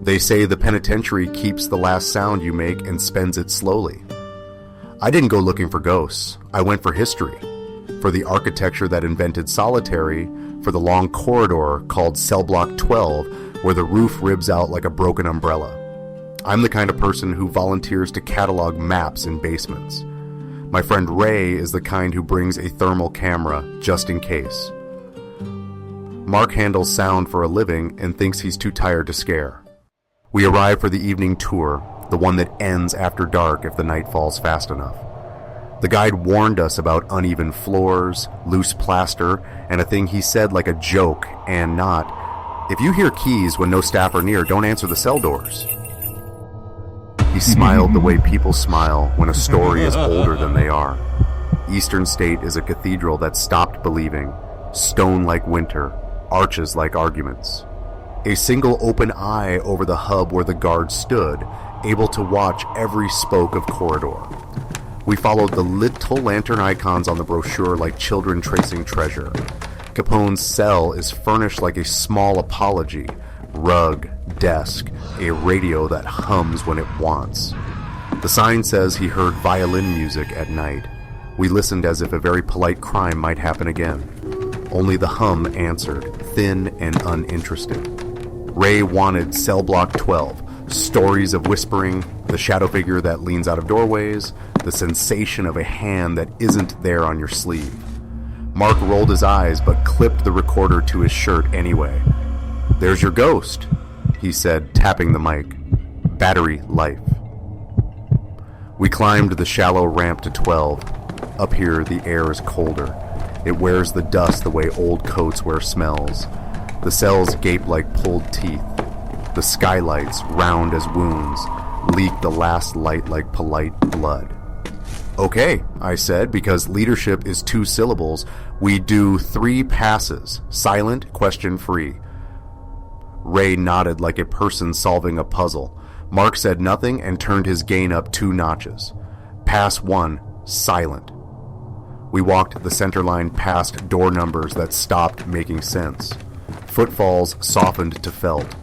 They say the penitentiary keeps the last sound you make and spends it slowly. I didn't go looking for ghosts. I went for history, for the architecture that invented solitary, for the long corridor called Cellblock 12, where the roof ribs out like a broken umbrella. I'm the kind of person who volunteers to catalog maps in basements. My friend Ray is the kind who brings a thermal camera just in case. Mark handles sound for a living and thinks he's too tired to scare. We arrive for the evening tour, the one that ends after dark if the night falls fast enough. The guide warned us about uneven floors, loose plaster, and a thing he said like a joke and not, "If you hear keys when no staff are near, don't answer the cell doors." He smiled the way people smile when a story is older than they are. Eastern State is a cathedral that stopped believing, stone like winter, arches like arguments. A single open eye over the hub where the guard stood, able to watch every spoke of corridor. We followed the little lantern icons on the brochure like children tracing treasure. Capone's cell is furnished like a small apology. Rug, desk, a radio that hums when it wants. The sign says he heard violin music at night. We listened as if a very polite crime might happen again. Only the hum answered, thin and uninterested. Ray wanted Cellblock 12, stories of whispering, the shadow figure that leans out of doorways, the sensation of a hand that isn't there on your sleeve. Mark rolled his eyes but clipped the recorder to his shirt anyway. "There's your ghost," he said, tapping the mic. "Battery life." We climbed the shallow ramp to 12. Up here, the air is colder. It wears the dust the way old coats wear smells. The cells gape like pulled teeth. The skylights, round as wounds, leak the last light like polite blood. "Okay," I said, because leadership is 2 syllables. "We do 3 passes, silent, question-free." Ray nodded like a person solving a puzzle. Mark said nothing and turned his gain up 2 notches. Pass 1, silent. We walked the center line past door numbers that stopped making sense. Footfalls softened to felt.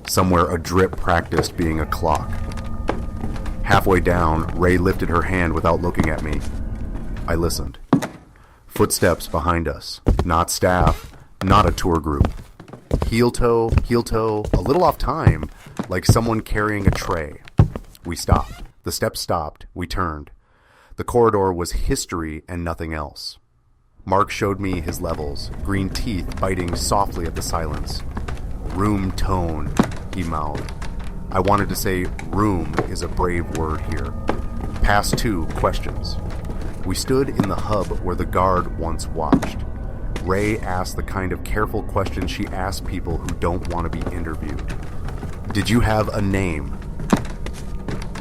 Somewhere a drip practiced being a clock. Halfway down, Ray lifted her hand without looking at me. I listened. Footsteps behind us. Not staff, not a tour group. Heel toe, a little off time, like someone carrying a tray. We stopped. The steps stopped. We turned. The corridor was history and nothing else. Mark showed me his levels, green teeth biting softly at the silence. "Room tone," he mouthed. I wanted to say room is a brave word here. Pass 2, questions. We stood in the hub where the guard once watched. Ray asked the kind of careful questions she asks people who don't want to be interviewed. "Did you have a name?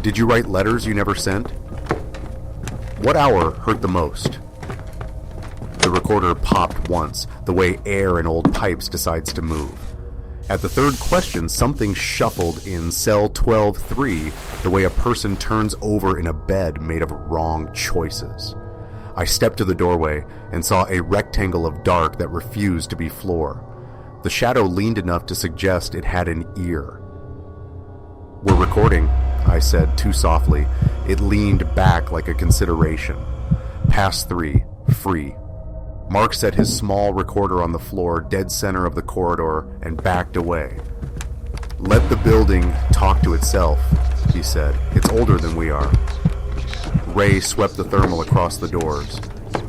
Did you write letters you never sent? What hour hurt the most?" The recorder popped once, the way air in old pipes decides to move. At the 3rd question, something shuffled in cell 12-3, the way a person turns over in a bed made of wrong choices. I stepped to the doorway and saw a rectangle of dark that refused to be floor. The shadow leaned enough to suggest it had an ear. "We're recording," I said too softly. It leaned back like a consideration. Pass 3, free. Mark set his small recorder on the floor dead center of the corridor and backed away. "Let the building talk to itself," he said. "It's older than we are." Ray swept the thermal across the doors.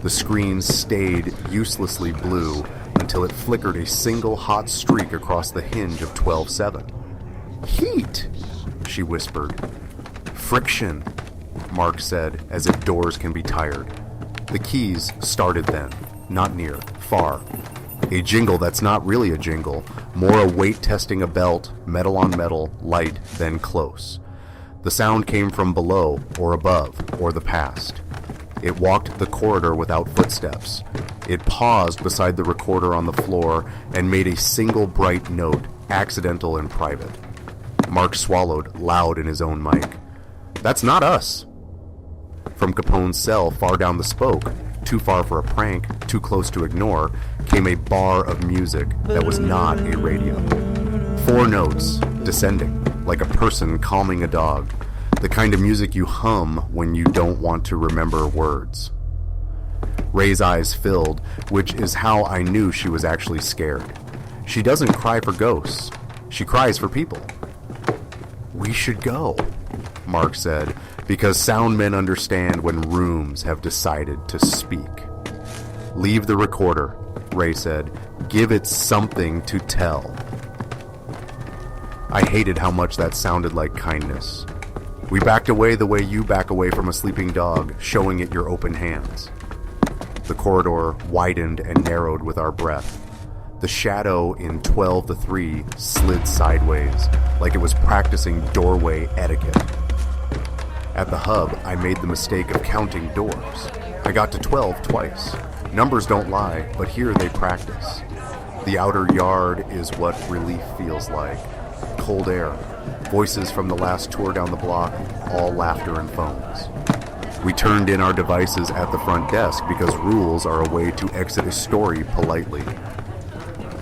The screen stayed uselessly blue until it flickered a single hot streak across the hinge of 12-7. "Heat," she whispered. "Friction," Mark said, as if doors can be tired. The keys started then. Not near, far. A jingle that's not really a jingle, more a weight testing a belt, metal on metal, light, then close. The sound came from below, or above, or the past. It walked the corridor without footsteps. It paused beside the recorder on the floor and made a single bright note, accidental and private. Mark swallowed, loud in his own mic. "That's not us." From Capone's cell far down the spoke, too far for a prank, too close to ignore, came a bar of music that was not a radio. 4 notes, descending, like a person calming a dog, the kind of music you hum when you don't want to remember words. Ray's eyes filled, which is how I knew she was actually scared. She doesn't cry for ghosts. She cries for people. "We should go," Mark said, because sound men understand when rooms have decided to speak. "Leave the recorder," Ray said. "Give it something to tell." I hated how much that sounded like kindness. We backed away the way you back away from a sleeping dog, showing it your open hands. The corridor widened and narrowed with our breath. The shadow in 12-3 slid sideways, like it was practicing doorway etiquette. At the hub, I made the mistake of counting doors. I got to 12 twice. Numbers don't lie, but here they practice. The outer yard is what relief feels like. Cold air, voices from the last tour down the block, all laughter and phones. We turned in our devices at the front desk because rules are a way to exit a story politely.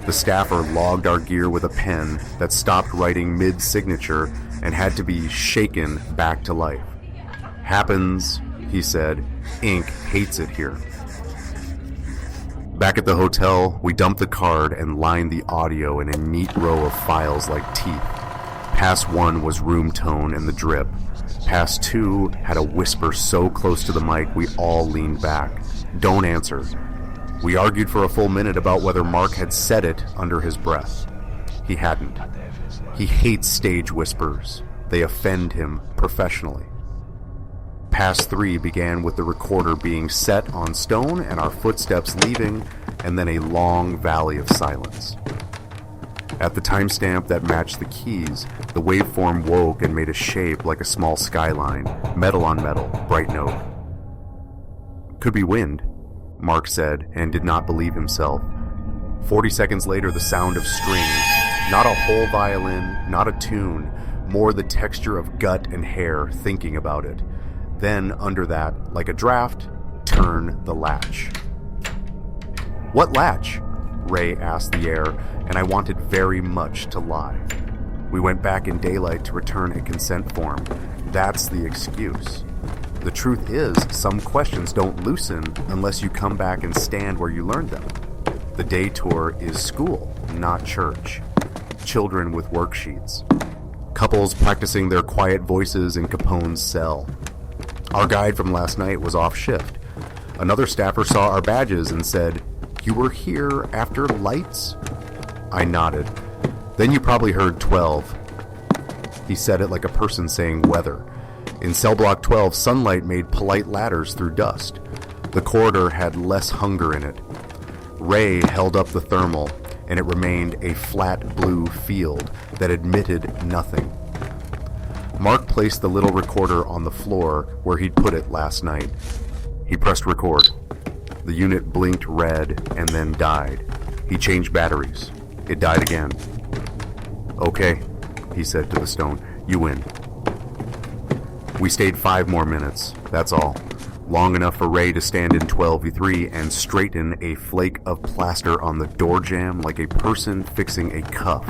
The staffer logged our gear with a pen that stopped writing mid-signature and had to be shaken back to life. "Happens," he said. "Ink hates it here." Back at the hotel, we dumped the card and lined the audio in a neat row of files like teeth. Pass 1 was room tone and the drip. Pass 2 had a whisper so close to the mic we all leaned back. "Don't answer." We argued for a full minute about whether Mark had said it under his breath. He hadn't. He hates stage whispers. They offend him professionally. Pass 3 began with the recorder being set on stone and our footsteps leaving, and then a long valley of silence. At the timestamp that matched the keys, the waveform woke and made a shape like a small skyline, metal on metal, bright note. "Could be wind," Mark said, and did not believe himself. 40 seconds later, the sound of strings. Not a whole violin, not a tune, more the texture of gut and hair thinking about it. Then, under that, like a draft, turn the latch. "What latch?" Ray asked the air, and I wanted very much to lie. We went back in daylight to return a consent form. That's the excuse. The truth is, some questions don't loosen unless you come back and stand where you learned them. The day tour is school, not church. Children with worksheets. Couples practicing their quiet voices in Capone's cell. Our guide from last night was off shift. Another staffer saw our badges and said, "You were here after lights?" I nodded. "Then you probably heard 12. He said it like a person saying weather. In Cellblock 12, sunlight made polite ladders through dust. The corridor had less hunger in it. Ray held up the thermal, and it remained a flat blue field that admitted nothing. Mark placed the little recorder on the floor where he'd put it last night. He pressed record. The unit blinked red and then died. He changed batteries. It died again. "Okay," he said to the stone. "You win." We stayed 5 more minutes, that's all. Long enough for Ray to stand in 12v3 and straighten a flake of plaster on the door jamb like a person fixing a cuff.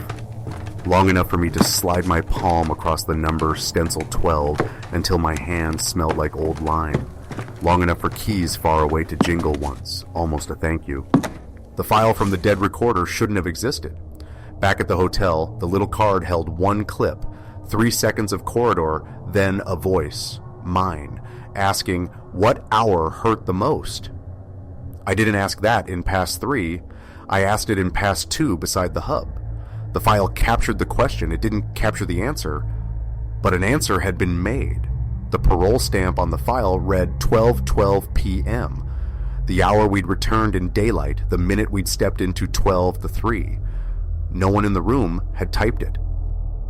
Long enough for me to slide my palm across the number stenciled 12 until my hand smelled like old lime. Long enough for keys far away to jingle once, almost a thank you. The file from the dead recorder shouldn't have existed. Back at the hotel, the little card held 1 clip, 3 seconds of corridor, then a voice, mine, asking, "What hour hurt the most?" I didn't ask that in Pass 3. I asked it in Pass 2 beside the hub. The file captured the question. It didn't capture the answer, but an answer had been made. The parole stamp on the file read 12:12 p.m., the hour we'd returned in daylight, the minute we'd stepped into 12:03. No one in the room had typed it.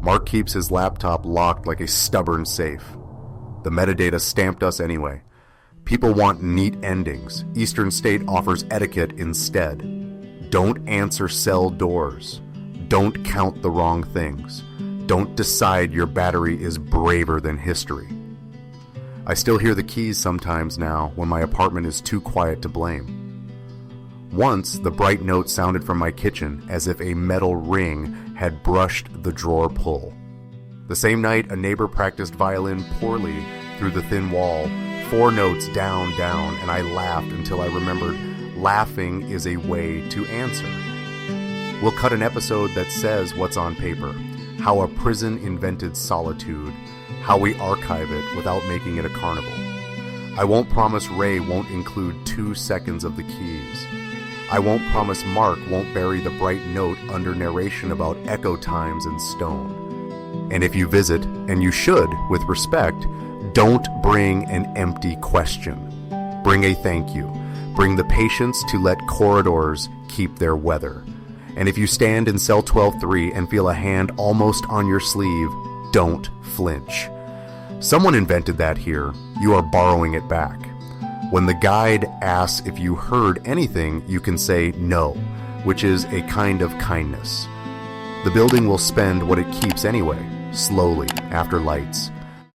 Mark keeps his laptop locked like a stubborn safe. The metadata stamped us anyway. People want neat endings. Eastern State offers etiquette instead. Don't answer cell doors. Don't count the wrong things. Don't decide your battery is braver than history. I still hear the keys sometimes now when my apartment is too quiet to blame. Once, the bright note sounded from my kitchen as if a metal ring had brushed the drawer pull. The same night, a neighbor practiced violin poorly through the thin wall, 4 notes down, down, and I laughed until I remembered laughing is a way to answer. We'll cut an episode that says what's on paper, how a prison invented solitude, how we archive it without making it a carnival. I won't promise Ray won't include 2 seconds of the keys. I won't promise Mark won't bury the bright note under narration about echo times and stone. And if you visit, and you should with respect, don't bring an empty question. Bring a thank you. Bring the patience to let corridors keep their weather. And if you stand in cell 12-3 and feel a hand almost on your sleeve, don't flinch. Someone invented that here. You are borrowing it back. When the guide asks if you heard anything, you can say no, which is a kind of kindness. The building will spend what it keeps anyway, slowly, after lights,